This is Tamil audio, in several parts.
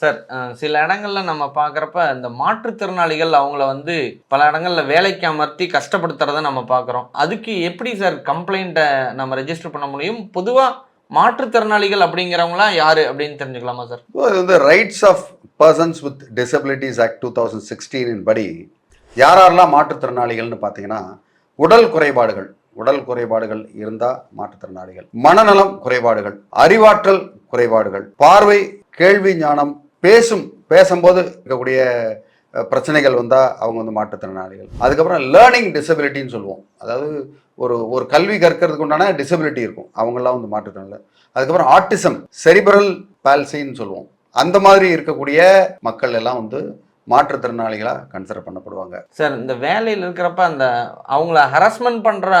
சார், சில இடங்கள்ல நம்ம பார்க்குறப்ப, இந்த மாற்றுத்திறனாளிகள் அவங்கள வந்து பல இடங்கள்ல வேலைக்கு அமர்த்தி கஷ்டப்படுத்துறத நம்ம பார்க்குறோம். அதுக்கு எப்படி சார் கம்ப்ளைண்ட்ட நம்ம ரெஜிஸ்டர் பண்ண முடியும்? பொதுவா மாற்றுத்திறனாளிகள் அப்படிங்கிறவங்கலாம் யாரு அப்படின்னு தெரிஞ்சுக்கலாமா சார்? இது வந்து rights of persons with disabilities act 2016 படி யாரெல்லாம் மாற்றுத்திறனாளிகள்னு பார்த்தீங்கன்னா, உடல் குறைபாடுகள் உடல் குறைபாடுகள் இருந்தால் மாற்றுத்திறனாளிகள், மனநலம் குறைபாடுகள், அறிவாற்றல் குறைபாடுகள், பார்வை, கேள்வி ஞானம், பேசும்போது இருக்கக்கூடிய பிரச்சனைகள் வந்தால் அவங்க வந்து மாற்றுத்திறனாளிகள். அதுக்கப்புறம் லேர்னிங் டிசபிலிட்டின்னு சொல்லுவோம். அதாவது ஒரு ஒரு கல்வி கற்கிறதுக்கு உண்டான டிசபிலிட்டி இருக்கும், அவங்களாம் வந்து மாற்றுத்திறனாளி. அதுக்கப்புறம் ஆட்டிசம், செரிப்ரல் பால்சின்னு சொல்லுவோம். அந்த மாதிரி இருக்கக்கூடிய மக்கள் எல்லாம் வந்து மாற்றுத்திறனாளிகளாக கன்சிடர் பண்ணப்படுவாங்க. சார், இந்த வேலையில் இருக்கிறப்ப அந்த அவங்கள ஹராஸ்மெண்ட் பண்ற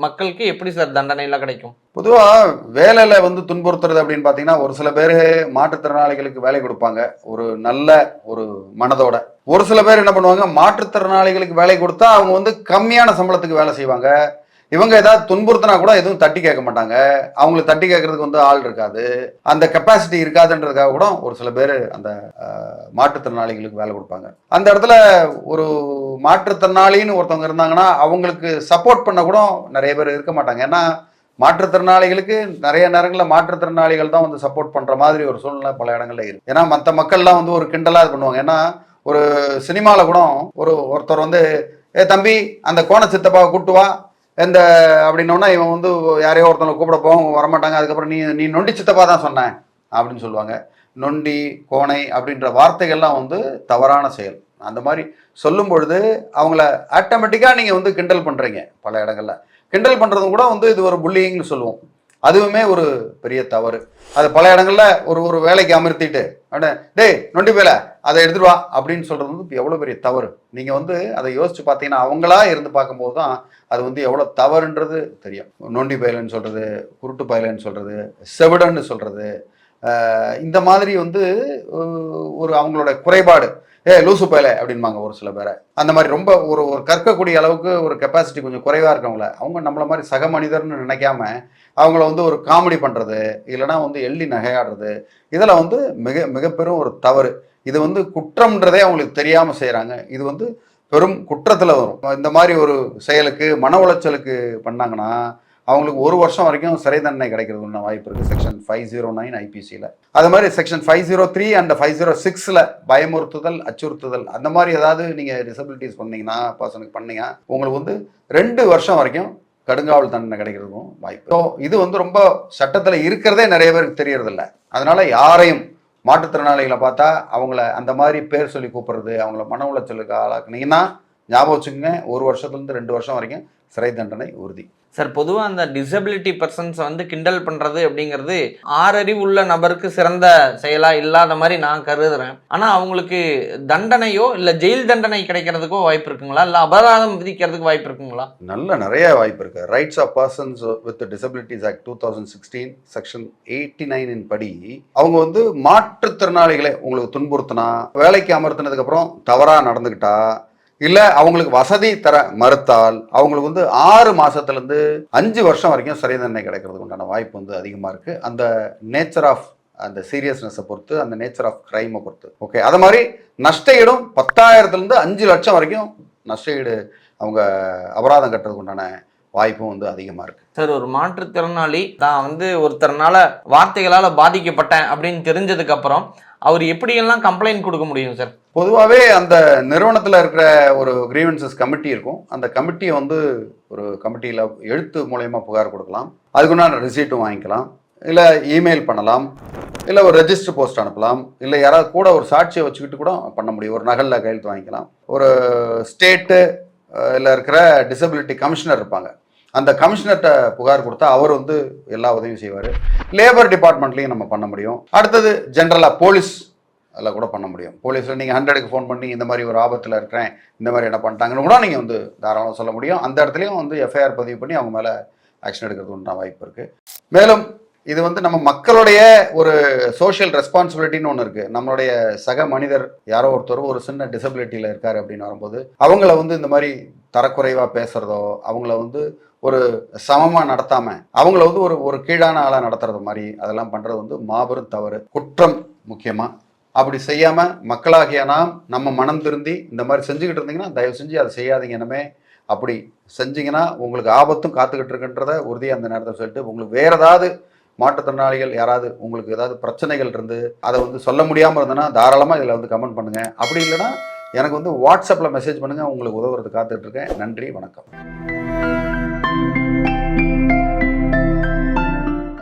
மக்களுக்கு எப்படி சார் தண்டனைலாம் கிடைக்கும்? பொதுவாக வேலையில் வந்து துன்புறுத்துறது அப்படின்னு பார்த்தீங்கன்னா, ஒரு சில பேர் மாற்றுத்திறனாளிகளுக்கு வேலை கொடுப்பாங்க ஒரு நல்ல ஒரு மனதோட. ஒரு சில பேர் என்ன பண்ணுவாங்க, மாற்றுத்திறனாளிகளுக்கு வேலை கொடுத்தா அவங்க வந்து கம்மியான சம்பளத்துக்கு வேலை செய்வாங்க. இவங்க ஏதாவது துன்புறுத்தினா கூட எதுவும் தட்டி கேட்க மாட்டாங்க. அவங்களுக்கு தட்டி கேட்கறதுக்கு வந்து ஆள் இருக்காது, அந்த கெப்பாசிட்டி இருக்காதுன்றதுக்காக கூட ஒரு சில பேர் அந்த மாற்றுத்திறனாளிகளுக்கு வேலை கொடுப்பாங்க. அந்த இடத்துல ஒரு மாற்றுத்திறனாளின்னு ஒருத்தவங்க இருந்தாங்கன்னா அவங்களுக்கு சப்போர்ட் பண்ண கூட நிறைய பேர் இருக்க மாட்டாங்க. ஏன்னா மாற்றுத்திறனாளிகளுக்கு நிறைய நேரங்களில் மாற்றுத்திறனாளிகள் தான் வந்து சப்போர்ட் பண்ணுற மாதிரி ஒரு சூழ்நிலை பல இடங்கள்ல இருக்கு. ஏன்னா மற்ற மக்கள்லாம் வந்து ஒரு கிண்டலாக இது பண்ணுவாங்க. ஏன்னா ஒரு சினிமாவில் கூட ஒருத்தர் வந்து தம்பி அந்த கோண சித்தப்பாவை கூட்டுவா எந்த அப்படின்னோன்னா இவன் வந்து யாரையோ ஒருத்தவங்க கூப்பிட போவோம், வரமாட்டாங்க. அதுக்கப்புறம் நீ நொண்டி சித்தப்பா தான் சொன்னேன் அப்படின்னு சொல்லுவாங்க. நொண்டி, கோணை அப்படின்ற வார்த்தைகள்லாம் வந்து தவறான செயல். அந்த மாதிரி சொல்லும் பொழுது அவங்கள ஆட்டோமேட்டிக்காக நீங்கள் வந்து கிண்டல் பண்ணுறீங்க. பல இடங்களில் கிண்டல் பண்ணுறதும் கூட வந்து இது ஒரு புல்லிங்னு சொல்லுவோம். அதுவுமே ஒரு பெரிய தவறு. அது பல இடங்களில் ஒரு வேலைக்கு அமர்த்திட்டு டேய் நொண்டி பேல அதை எடுத்துட்டு வா அப்படின்னு சொல்கிறது வந்து இப்போ எவ்வளோ பெரிய தவறு. நீங்கள் வந்து அதை யோசித்து பார்த்தீங்கன்னா அவங்களா இருந்து பார்க்கும்போது தான் அது வந்து எவ்வளோ தவறுன்றது தெரியும். நொண்டி பயலன்னு சொல்கிறது, குருட்டு பயலன்னு சொல்கிறது, செவிடன்னு சொல்கிறது, இந்த மாதிரி வந்து ஒரு அவங்களோட குறைபாடு. லூசு பயலை அப்படின்பாங்க ஒரு சில பேரை. அந்த மாதிரி ரொம்ப ஒரு கற்கக்கூடிய அளவுக்கு ஒரு கெப்பாசிட்டி கொஞ்சம் குறைவாக இருக்கவங்கள அவங்க நம்மள மாதிரி சக மனிதர்னு நினைக்காம அவங்கள வந்து ஒரு காமெடி பண்ணுறது, இல்லைனா வந்து எள்ளி நகையாடுறது, இதில் வந்து மிக பெரும் ஒரு தவறு. இது வந்து குற்றம்ன்றதே அவங்களுக்கு தெரியாமல் செய்கிறாங்க. இது வந்து பெரும் குற்றத்தில் வரும். இந்த மாதிரி ஒரு செயலுக்கு மன உளைச்சலுக்கு பண்ணாங்கன்னா அவங்களுக்கு 1 வருஷம் வரைக்கும் சிறை தண்டனை கிடைக்கிறதுன்னு வாய்ப்பு இருக்குது செக்ஷன் 509 ஐபிசியில். அது மாதிரி செக்ஷன் 503 அண்ட் 506 பயமுறுத்துதல், அச்சுறுத்துதல், அந்த மாதிரி ஏதாவது நீங்கள் டிசபிலிட்டிஸ் பண்ணீங்கன்னா பர்சனுக்கு பண்ணீங்க உங்களுக்கு வந்து 2 வருஷம் வரைக்கும் கடுங்காவல் தண்டனை கிடைக்கிறதுக்கும் வாய்ப்பு. ஸோ இது வந்து ரொம்ப சட்டத்தில் இருக்கிறதே நிறைய பேருக்கு தெரியறதில்ல. அதனால யாரையும் மாற்றுத்திறனாளிகளை பார்த்தா அவங்கள அந்த மாதிரி பேர் சொல்லி கூப்பிடுறது, அவங்கள மன உளைச்சலுக்கு ஆளாக்குனீங்கன்னா ஞாபகம் வச்சுக்கோங்க, 1 வருஷத்துலேருந்து 2 வருஷம் வரைக்கும் சிறை தண்டனை உறுதி. சார், பொதுவாக அந்த டிசபிலிட்டி பர்சன்ஸ் வந்து கிண்டல் பண்ணுறது அப்படிங்கிறது ஆறறிவு உள்ள நபருக்கு சிறந்த செயலாக இல்லாத மாதிரி நான் கருதுறேன். ஆனால் அவங்களுக்கு தண்டனையோ இல்லை ஜெயில் தண்டனை கிடைக்கிறதுக்கோ வாய்ப்பு இருக்குங்களா, இல்லை அபராதம் விதிக்கிறதுக்கு வாய்ப்பு இருக்குங்களா? நிறைய வாய்ப்பு இருக்கு. Rights of persons with disabilities act 2016 section 89 படி அவங்க வந்து மாற்றுத்திறனாளிகளை உங்களுக்கு துன்புறுத்தினா, வேலைக்கு அமர்த்தினதுக்கு அப்புறம் தவறாக நடந்துக்கிட்டா, இல்லை அவங்களுக்கு வசதி தர மறுத்தால் அவங்களுக்கு வந்து 6 மாதத்துலேருந்து 5 வருஷம் வரைக்கும் சிறை தண்டனை கிடைக்கிறதுக்கு உண்டான வாய்ப்பு வந்து அதிகமாக இருக்குது. அந்த நேச்சர் ஆஃப் அந்த சீரியஸ்னஸை பொறுத்து, அந்த நேச்சர் ஆஃப் கிரைமை பொறுத்து. ஓகே, அது மாதிரி நஷ்டஈடும் 10,000 5 லட்சம் வரைக்கும் நஷ்டஈடு அவங்க அபராதம் கட்டுறதுக்கு உண்டான வாய்ப்பும் வந்து அதிகமாக இருக்குது. சார், ஒரு மாற்றுத்திறனாளி தான் வந்து ஒருத்தர்னால வார்த்தைகளால் பாதிக்கப்பட்டேன் அப்படின்னு தெரிஞ்சதுக்கப்புறம் அவர் எப்படியெல்லாம் கம்ப்ளைண்ட் கொடுக்க முடியும் சார்? பொதுவாகவே அந்த நிறுவனத்தில் இருக்கிற ஒரு கிரீவன்சஸ் கமிட்டி இருக்கும். அந்த கமிட்டியை வந்து ஒரு கமிட்டியில் எழுத்து மூலயமா புகார் கொடுக்கலாம், அதுக்குண்டான ரிசீட்டும் வாங்கிக்கலாம், இல்லை இமெயில் பண்ணலாம், இல்லை ஒரு ரெஜிஸ்டர் போஸ்ட் அனுப்பலாம், இல்லை யாராவது கூட ஒரு சாட்சியை வச்சுக்கிட்டு கூட பண்ண முடியும். ஒரு நகலில் கையெழுத்து வாங்கிக்கலாம். ஒரு ஸ்டேட்டு இல்லை இருக்கிற டிசபிலிட்டி கமிஷனர் இருப்பாங்க, அந்த கமிஷனர்கிட்ட புகார் கொடுத்தா அவர் வந்து எல்லா உதவியும் செய்வார். லேபர் டிபார்ட்மெண்ட்லேயும் நம்ம பண்ண முடியும். அடுத்தது ஜென்ரலாக போலீஸ் அதில் கூட பண்ண முடியும். போலீஸில் நீங்கள் 100க்கு ஃபோன் பண்ணி இந்த மாதிரி ஒரு ஆபத்தில் இருக்கிறேன், இந்த மாதிரி என்ன பண்ணிட்டாங்கன்னு கூட நீங்கள் வந்து தாராளமாக சொல்ல முடியும். அந்த இடத்துலையும் வந்து எஃப்ஐஆர் பதிவு பண்ணி அவங்க மேலே ஆக்ஷன் எடுக்கிறது உண்டான வாய்ப்பு இருக்குது. மேலும் இது வந்து நம்ம மக்களுடைய ஒரு சோஷியல் ரெஸ்பான்சிபிலிட்டின்னு ஒன்று இருக்குது. நம்மளுடைய சக மனிதர் யாரோ ஒருத்தர் ஒரு சின்ன டிசபிலிட்டியில் இருக்கார் அப்படின்னு வரும்போது அவங்கள வந்து இந்த மாதிரி தரக்குறைவாக பேசுகிறதோ, அவங்கள வந்து ஒரு சமமாக நடத்தாமல் அவங்கள வந்து ஒரு கீழான ஆளாக நடத்துறது மாதிரி அதெல்லாம் பண்ணுறது வந்து மாபெரும் தவறு, குற்றம். முக்கியமாக அப்படி செய்யாமல் மக்களாகிய நாம் நம்ம மனம் திருந்தி இந்த மாதிரி செஞ்சுக்கிட்டு இருந்தீங்கன்னா தயவு செஞ்சு அதை செய்யாதீங்க. இனிமே அப்படி செஞ்சீங்கன்னா உங்களுக்கு ஆபத்தும் காத்துக்கிட்டு இருக்குன்றத உறுதியாக அந்த நேரத்தை சொல்லிட்டு, உங்களுக்கு வேறு ஏதாவது மாற்றுத்திறனாளிகள் யாராவது உங்களுக்கு ஏதாவது பிரச்சனைகள் இருந்து அதை வந்து சொல்ல முடியாமல் இருந்ததுன்னா தாராளமாக இதில் வந்து கமெண்ட் பண்ணுங்கள். அப்படி இல்லைன்னா எனக்கு வந்து வாட்ஸ்அப்பில் மெசேஜ் பண்ணுங்கள். உங்களுக்கு உதவுறது காத்துட்ருக்கேன். நன்றி, வணக்கம்.